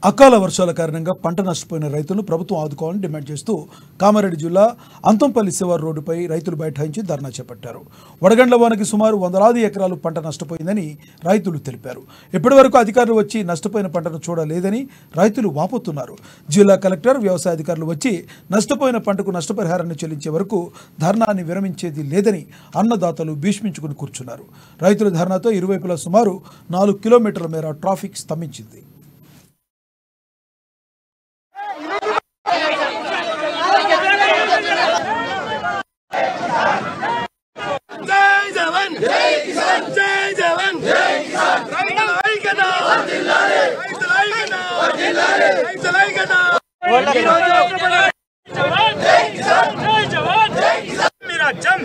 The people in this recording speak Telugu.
అకాల వర్షాల కారణంగా పంట నష్టపోయిన రైతులను ప్రభుత్వం ఆదుకోవాలని డిమాండ్ చేస్తూ కామారెడ్డి జిల్లా అంతంపల్లి శివారు రోడ్డుపై రైతులు బైఠాయించి ధర్నా చేపట్టారు. వడగండ్ల వానకి సుమారు 100 ఎకరాలు పంట నష్టపోయిందని రైతులు తెలిపారు. ఇప్పటివరకు అధికారులు వచ్చి నష్టపోయిన పంటను చూడలేదని రైతులు వాపోతున్నారు. జిల్లా కలెక్టర్, వ్యవసాయ అధికారులు వచ్చి నష్టపోయిన పంటకు నష్టపరిహారాన్ని చెల్లించే వరకు ధర్నాన్ని విరమించేది లేదని అన్నదాతలు భీష్మించుకుని కూర్చున్నారు. రైతుల ధర్నాతో ఇరువైపులా సుమారు 4 కిలోమీటర్ల మేర ట్రాఫిక్ స్తంభించింది. రాజ్యం